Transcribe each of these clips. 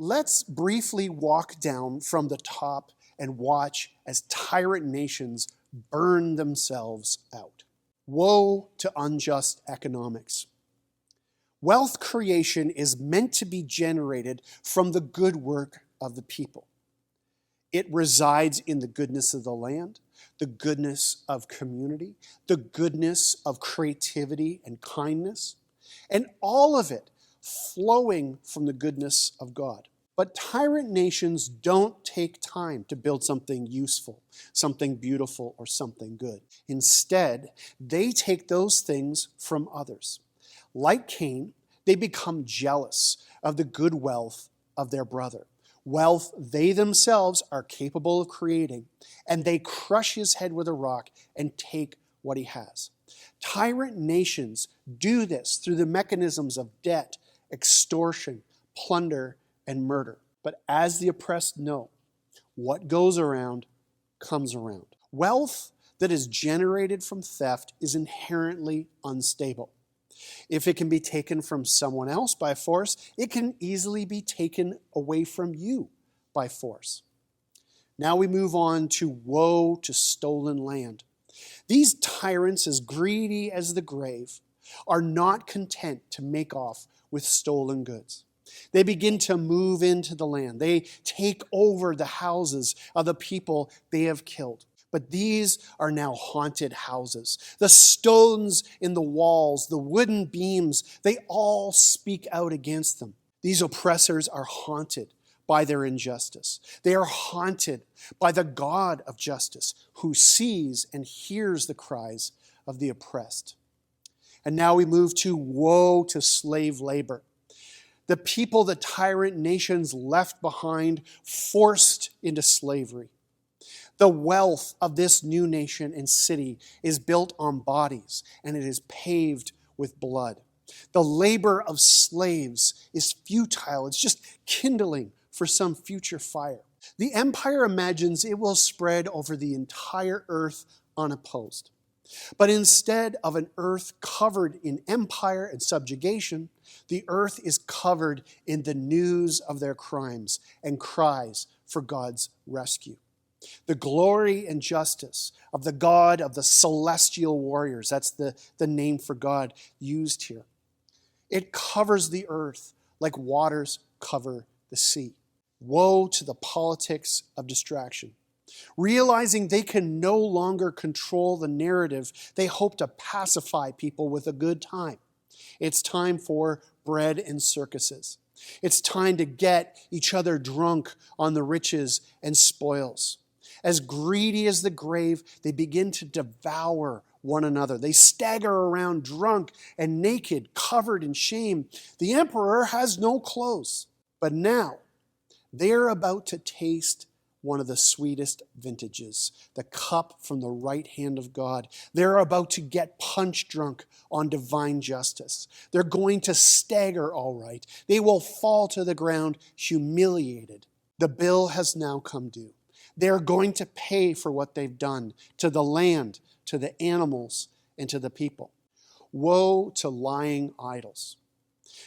Let's briefly walk down from the top and watch as tyrant nations burn themselves out. Woe to unjust economics. Wealth creation is meant to be generated from the good work of the people. It resides in the goodness of the land, the goodness of community, the goodness of creativity and kindness, and all of it flowing from the goodness of God. But tyrant nations don't take time to build something useful, something beautiful, or something good. Instead, they take those things from others. Like Cain, they become jealous of the good wealth of their brother, wealth they themselves are capable of creating, and they crush his head with a rock and take what he has. Tyrant nations do this through the mechanisms of debt, extortion, plunder, and murder. But as the oppressed know, what goes around comes around. Wealth that is generated from theft is inherently unstable. If it can be taken from someone else by force, it can easily be taken away from you by force. Now we move on to woe to stolen land. These tyrants, as greedy as the grave, are not content to make off with stolen goods. They begin to move into the land. They take over the houses of the people they have killed. But these are now haunted houses. The stones in the walls, the wooden beams, they all speak out against them. These oppressors are haunted by their injustice. They are haunted by the God of justice who sees and hears the cries of the oppressed. And now we move to woe to slave labor. The people the tyrant nations left behind, forced into slavery. The wealth of this new nation and city is built on bodies, and it is paved with blood. The labor of slaves is futile. It's just kindling for some future fire. The empire imagines it will spread over the entire earth unopposed. But instead of an earth covered in empire and subjugation, the earth is covered in the news of their crimes and cries for God's rescue. The glory and justice of the God of the celestial warriors, that's the name for God used here. It covers the earth like waters cover the sea. Woe to the politics of distraction. Realizing they can no longer control the narrative, they hope to pacify people with a good time. It's time for bread and circuses. It's time to get each other drunk on the riches and spoils. As greedy as the grave, they begin to devour one another. They stagger around drunk and naked, covered in shame. The emperor has no clothes. But now, they're about to taste one of the sweetest vintages, the cup from the right hand of God. They're about to get punch drunk on divine justice. They're going to stagger all right. They will fall to the ground humiliated. The bill has now come due. They're going to pay for what they've done to the land, to the animals, and to the people. Woe to lying idols.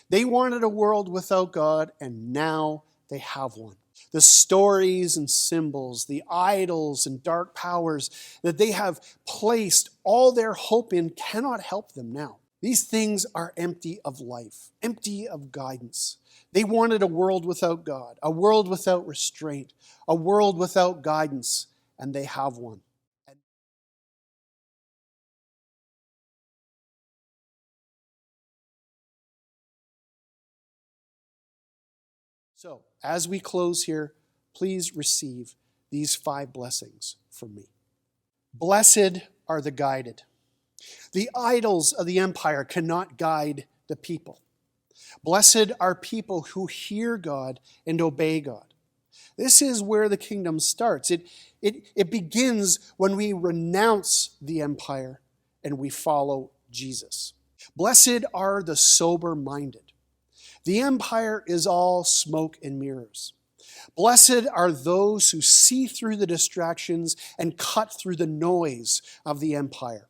They wanted a world without God, and now they have one. The stories and symbols, the idols and dark powers that they have placed all their hope in cannot help them now. These things are empty of life, empty of guidance. They wanted a world without God, a world without restraint, a world without guidance, and they have one. So, as we close here, please receive these 5 blessings from me. Blessed are the guided. The idols of the empire cannot guide the people. Blessed are people who hear God and obey God. This is where the kingdom starts. It begins when we renounce the empire and we follow Jesus. Blessed are the sober-minded. The empire is all smoke and mirrors. Blessed are those who see through the distractions and cut through the noise of the empire.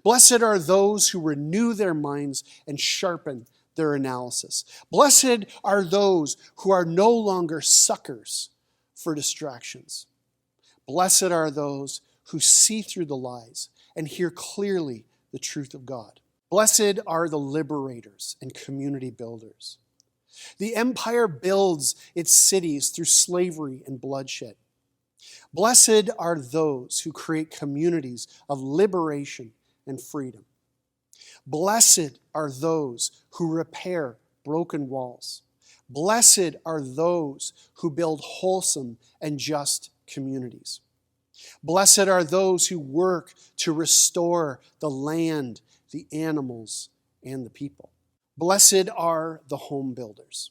Blessed are those who renew their minds and sharpen their analysis. Blessed are those who are no longer suckers for distractions. Blessed are those who see through the lies and hear clearly the truth of God. Blessed are the liberators and community builders. The empire builds its cities through slavery and bloodshed. Blessed are those who create communities of liberation and freedom. Blessed are those who repair broken walls. Blessed are those who build wholesome and just communities. Blessed are those who work to restore the land, the animals, and the people. Blessed are the home builders.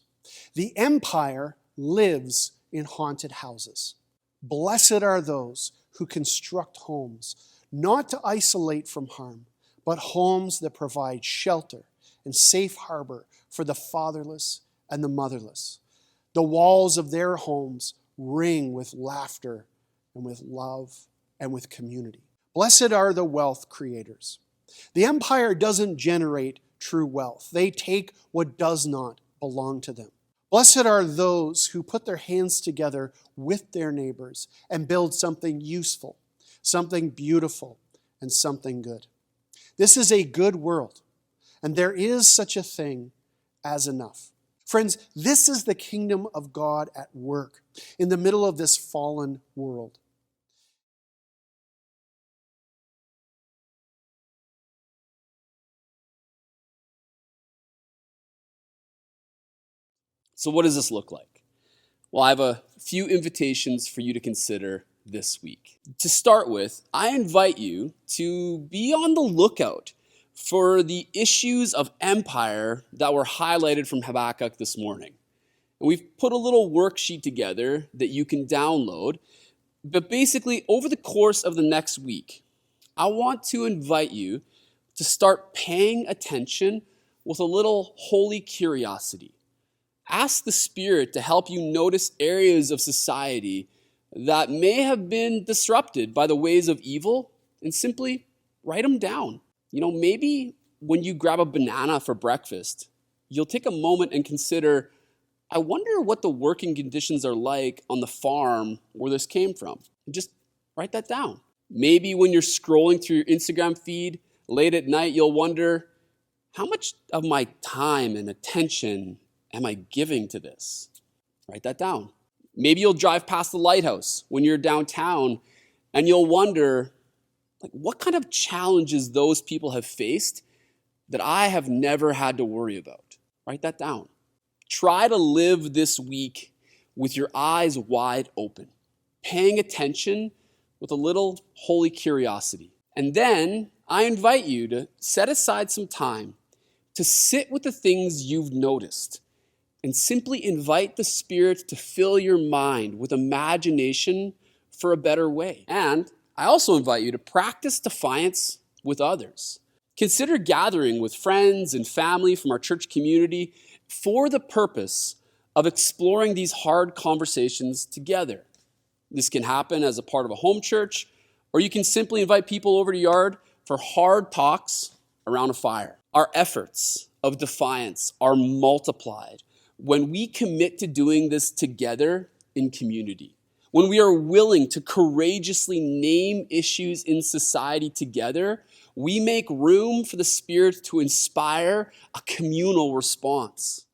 The empire lives in haunted houses. Blessed are those who construct homes, not to isolate from harm, but homes that provide shelter and safe harbor for the fatherless and the motherless. The walls of their homes ring with laughter and with love and with community. Blessed are the wealth creators. The empire doesn't generate true wealth. They take what does not belong to them. Blessed are those who put their hands together with their neighbors and build something useful, something beautiful, and something good. This is a good world, and there is such a thing as enough. Friends, this is the kingdom of God at work in the middle of this fallen world. So what does this look like? Well, I have a few invitations for you to consider this week. To start with, I invite you to be on the lookout for the issues of empire that were highlighted from Habakkuk this morning. And we've put a little worksheet together that you can download. But basically, over the course of the next week, I want to invite you to start paying attention with a little holy curiosity. Ask the Spirit to help you notice areas of society that may have been disrupted by the ways of evil and simply write them down. Maybe when you grab a banana for breakfast, you'll take a moment and consider, I wonder what the working conditions are like on the farm where this came from. And just write that down. Maybe when you're scrolling through your Instagram feed late at night, you'll wonder, how much of my time and attention am I giving to this? Write that down. Maybe you'll drive past the lighthouse when you're downtown and you'll wonder, what kind of challenges those people have faced that I have never had to worry about. Write that down. Try to live this week with your eyes wide open, paying attention with a little holy curiosity. And then I invite you to set aside some time to sit with the things you've noticed and simply invite the Spirit to fill your mind with imagination for a better way. And I also invite you to practice defiance with others. Consider gathering with friends and family from our church community for the purpose of exploring these hard conversations together. This can happen as a part of a home church, or you can simply invite people over to your yard for hard talks around a fire. Our efforts of defiance are multiplied when we commit to doing this together in community. When we are willing to courageously name issues in society together, we make room for the Spirit to inspire a communal response.